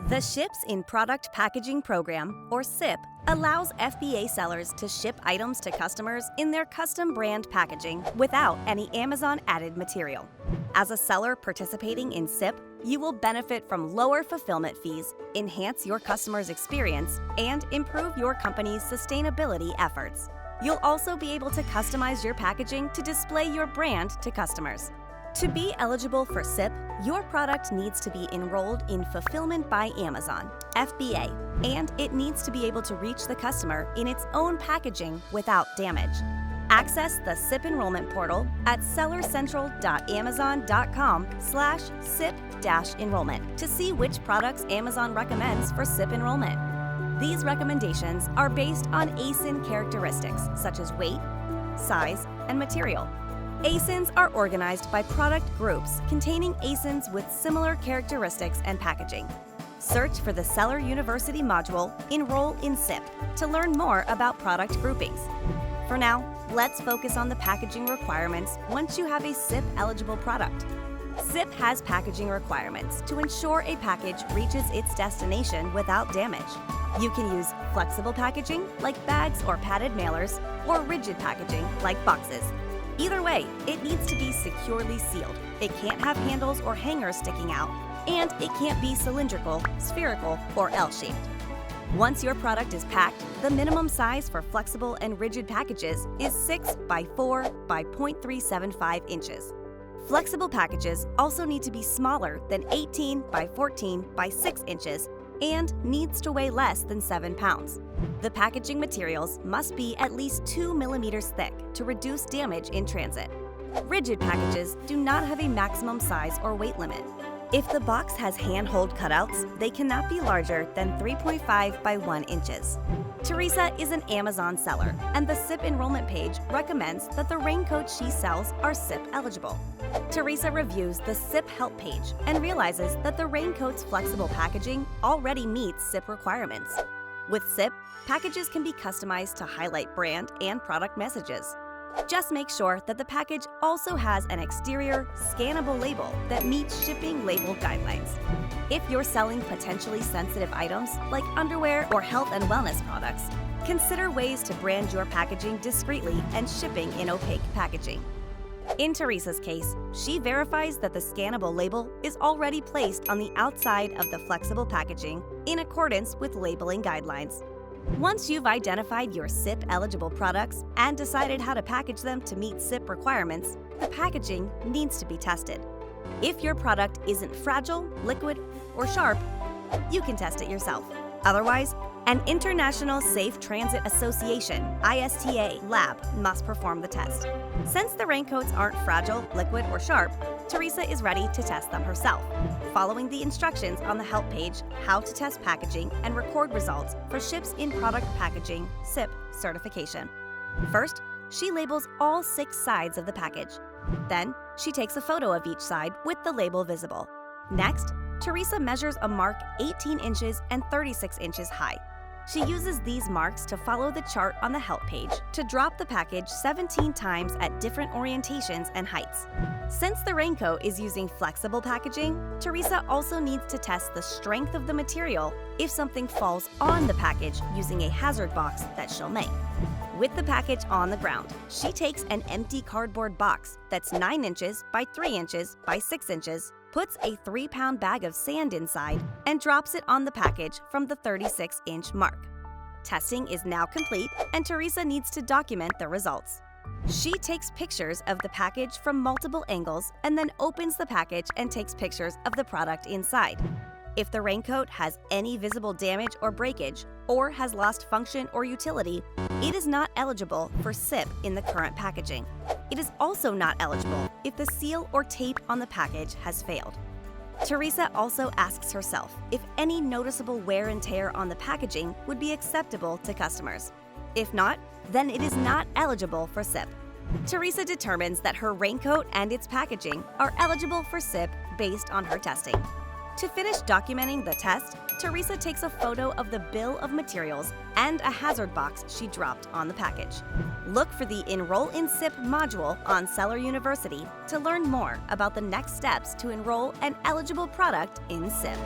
The Ships in Product Packaging Program, or SIPP, allows FBA sellers to ship items to customers in their custom brand packaging without any Amazon added material. As a seller participating in SIPP, you will benefit from lower fulfillment fees, enhance your customer's experience, and improve your company's sustainability efforts. You'll also be able to customize your packaging to display your brand to customers. To be eligible for SIPP, your product needs to be enrolled in Fulfillment by Amazon, FBA, and it needs to be able to reach the customer in its own packaging without damage. Access the SIPP enrollment portal at sellercentral.amazon.com/SIPP-enrollment to see which products Amazon recommends for SIPP enrollment. These recommendations are based on ASIN characteristics such as weight, size, and material. ASINs are organized by product groups containing ASINs with similar characteristics and packaging. Search for the Seller University module Enroll in SIPP to learn more about product groupings. For now, let's focus on the packaging requirements once you have a SIPP-eligible product. SIPP has packaging requirements to ensure a package reaches its destination without damage. You can use flexible packaging, like bags or padded mailers, or rigid packaging, like boxes. Either way, it needs to be securely sealed. It can't have handles or hangers sticking out, and it can't be cylindrical, spherical, or L-shaped. Once your product is packed, the minimum size for flexible and rigid packages is 6 by 4 by 0.375 inches. Flexible packages also need to be smaller than 18 by 14 by 6 inches and needs to weigh less than 7 pounds. The packaging materials must be at least 2 millimeters thick to reduce damage in transit. Rigid packages do not have a maximum size or weight limit. If the box has handhold cutouts, they cannot be larger than 3.5 by 1 inches. Teresa is an Amazon seller, and the SIPP enrollment page recommends that the raincoats she sells are SIPP eligible. Teresa reviews the SIPP help page and realizes that the raincoat's flexible packaging already meets SIPP requirements. With SIPP, packages can be customized to highlight brand and product messages. Just make sure that the package also has an exterior, scannable label that meets shipping label guidelines. If you're selling potentially sensitive items like underwear or health and wellness products, consider ways to brand your packaging discreetly and shipping in opaque packaging. In Teresa's case, she verifies that the scannable label is already placed on the outside of the flexible packaging in accordance with labeling guidelines. Once you've identified your SIPP-eligible products and decided how to package them to meet SIPP requirements, the packaging needs to be tested. If your product isn't fragile, liquid, or sharp, you can test it yourself. Otherwise, an International Safe Transit Association (ISTA) lab must perform the test. Since the raincoats aren't fragile, liquid, or sharp, Teresa is ready to test them herself, following the instructions on the help page How to Test Packaging and Record Results for Ships in Product Packaging SIPP certification. First, she labels all 6 sides of the package. Then, she takes a photo of each side with the label visible. Next, Teresa measures a mark 18 inches and 36 inches high. She uses these marks to follow the chart on the help page to drop the package 17 times at different orientations and heights. Since the raincoat is using flexible packaging, Teresa also needs to test the strength of the material if something falls on the package using a hazard box that she'll make. With the package on the ground, she takes an empty cardboard box that's 9 inches by 3 inches by 6 inches, puts a 3-pound bag of sand inside, and drops it on the package from the 36-inch mark. Testing is now complete, and Teresa needs to document the results. She takes pictures of the package from multiple angles and then opens the package and takes pictures of the product inside. If the raincoat has any visible damage or breakage, or has lost function or utility, it is not eligible for SIPP in the current packaging. It is also not eligible if the seal or tape on the package has failed. Teresa also asks herself if any noticeable wear and tear on the packaging would be acceptable to customers. If not, then it is not eligible for SIPP. Teresa determines that her raincoat and its packaging are eligible for SIPP based on her testing. To finish documenting the test, Teresa takes a photo of the bill of materials and a hazard box she dropped on the package. Look for the Enroll in SIPP module on Seller University to learn more about the next steps to enroll an eligible product in SIPP.